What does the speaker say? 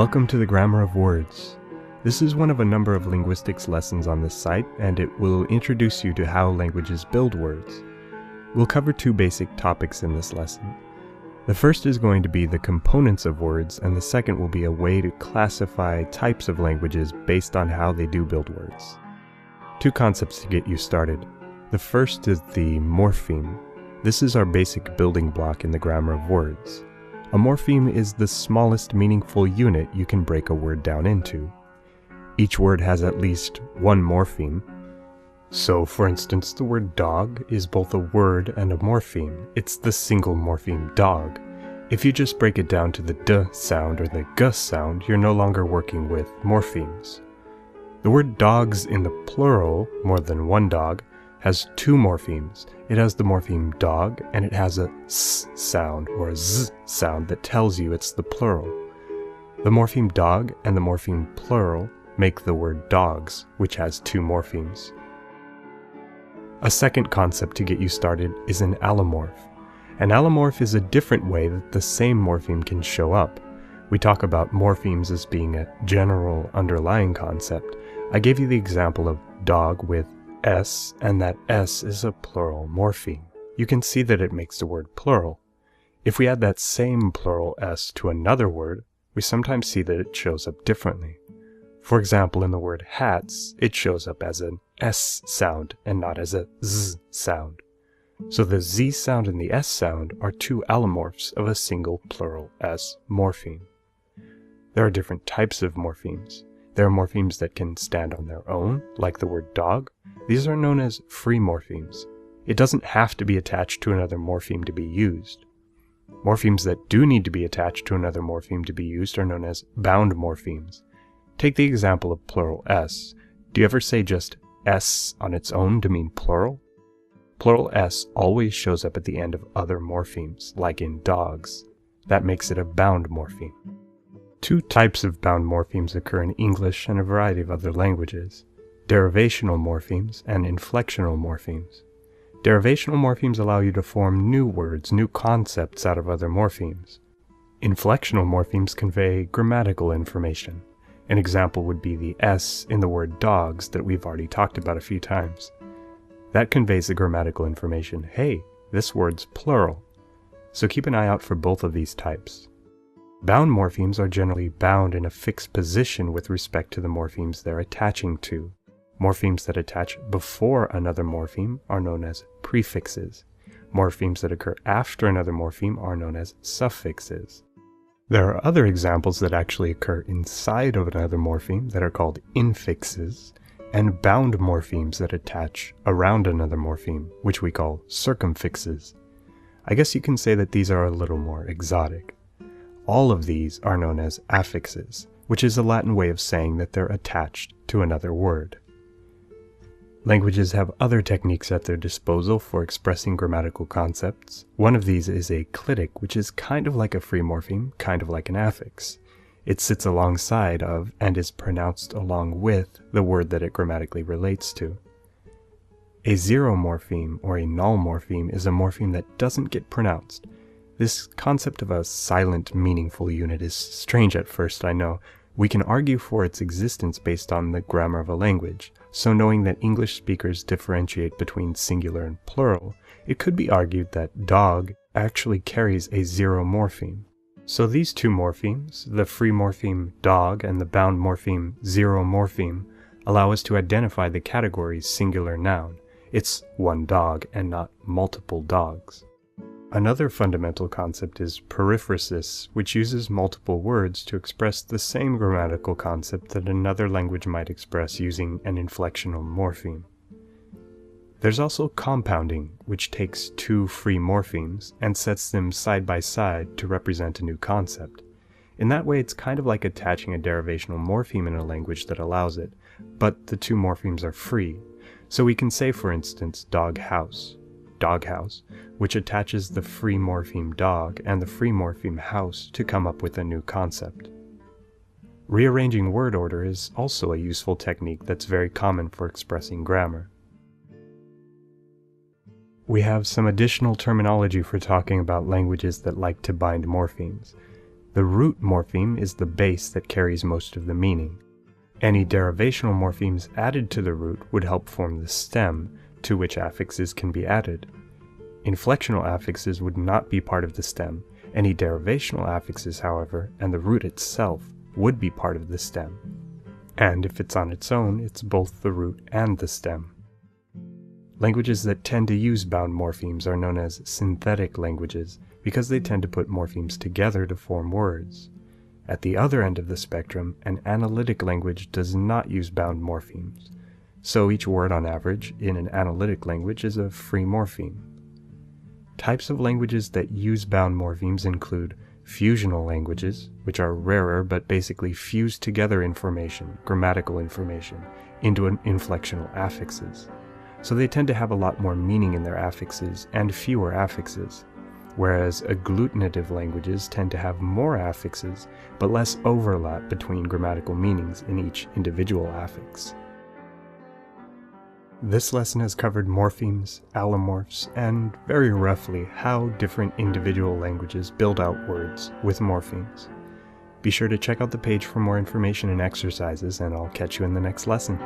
Welcome to the Grammar of Words. This is one of a number of linguistics lessons on this site, and it will introduce you to how languages build words. We'll cover two basic topics in this lesson. The first is going to be the components of words, and the second will be a way to classify types of languages based on how they do build words. Two concepts to get you started. The first is the morpheme. This is our basic building block in the grammar of words. A morpheme is the smallest meaningful unit you can break a word down into. Each word has at least one morpheme. So, for instance, the word dog is both a word and a morpheme. It's the single morpheme dog. If you just break it down to the d sound or the g sound, you're no longer working with morphemes. The word dogs in the plural, more than one dog, has two morphemes. It has the morpheme dog, and it has a s sound or a z sound that tells you it's the plural. The morpheme dog and the morpheme plural make the word dogs, which has two morphemes. A second concept to get you started is an allomorph. An allomorph is a different way that the same morpheme can show up. We talk about morphemes as being a general underlying concept. I gave you the example of dog with S, and that S is a plural morpheme. You can see that it makes the word plural. If we add that same plural S to another word, we sometimes see that it shows up differently. For example, in the word hats, it shows up as an S sound and not as a Z sound. So the Z sound and the S sound are two allomorphs of a single plural S morpheme. There are different types of morphemes. There are morphemes that can stand on their own, like the word dog. These are known as free morphemes. It doesn't have to be attached to another morpheme to be used. Morphemes that do need to be attached to another morpheme to be used are known as bound morphemes. Take the example of plural S. Do you ever say just S on its own to mean plural? Plural S always shows up at the end of other morphemes, like in dogs. That makes it a bound morpheme. Two types of bound morphemes occur in English and a variety of other languages: derivational morphemes and inflectional morphemes. Derivational morphemes allow you to form new words, new concepts out of other morphemes. Inflectional morphemes convey grammatical information. An example would be the S in the word dogs that we've already talked about a few times. That conveys the grammatical information, hey, this word's plural. So keep an eye out for both of these types. Bound morphemes are generally bound in a fixed position with respect to the morphemes they're attaching to. Morphemes that attach before another morpheme are known as prefixes. Morphemes that occur after another morpheme are known as suffixes. There are other examples that actually occur inside of another morpheme that are called infixes, and bound morphemes that attach around another morpheme, which we call circumfixes. I guess you can say that these are a little more exotic. All of these are known as affixes, which is a Latin way of saying that they're attached to another word. Languages have other techniques at their disposal for expressing grammatical concepts. One of these is a clitic, which is kind of like a free morpheme, kind of like an affix. It sits alongside of and is pronounced along with the word that it grammatically relates to. A zero morpheme or a null morpheme is a morpheme that doesn't get pronounced. This concept of a silent, meaningful unit is strange at first, I know. We can argue for its existence based on the grammar of a language. So knowing that English speakers differentiate between singular and plural, it could be argued that dog actually carries a zero morpheme. So these two morphemes, the free morpheme dog and the bound morpheme zero morpheme, allow us to identify the category singular noun. It's one dog and not multiple dogs. Another fundamental concept is periphrasis, which uses multiple words to express the same grammatical concept that another language might express using an inflectional morpheme. There's also compounding, which takes two free morphemes and sets them side by side to represent a new concept. In that way, it's kind of like attaching a derivational morpheme in a language that allows it, but the two morphemes are free. So we can say, for instance, doghouse, which attaches the free morpheme dog and the free morpheme house to come up with a new concept. Rearranging word order is also a useful technique that's very common for expressing grammar. We have some additional terminology for talking about languages that like to bind morphemes. The root morpheme is the base that carries most of the meaning. Any derivational morphemes added to the root would help form the stem, to which affixes can be added. Inflectional affixes would not be part of the stem. Any derivational affixes, however, and the root itself, would be part of the stem. And if it's on its own, it's both the root and the stem. Languages that tend to use bound morphemes are known as synthetic languages because they tend to put morphemes together to form words. At the other end of the spectrum, an analytic language does not use bound morphemes, so each word on average in an analytic language is a free morpheme. Types of languages that use bound morphemes include fusional languages, which are rarer but basically fuse together information, grammatical information, into inflectional affixes. So they tend to have a lot more meaning in their affixes and fewer affixes, whereas agglutinative languages tend to have more affixes but less overlap between grammatical meanings in each individual affix. This lesson has covered morphemes, allomorphs, and very roughly how different individual languages build out words with morphemes. Be sure to check out the page for more information and exercises, and I'll catch you in the next lesson.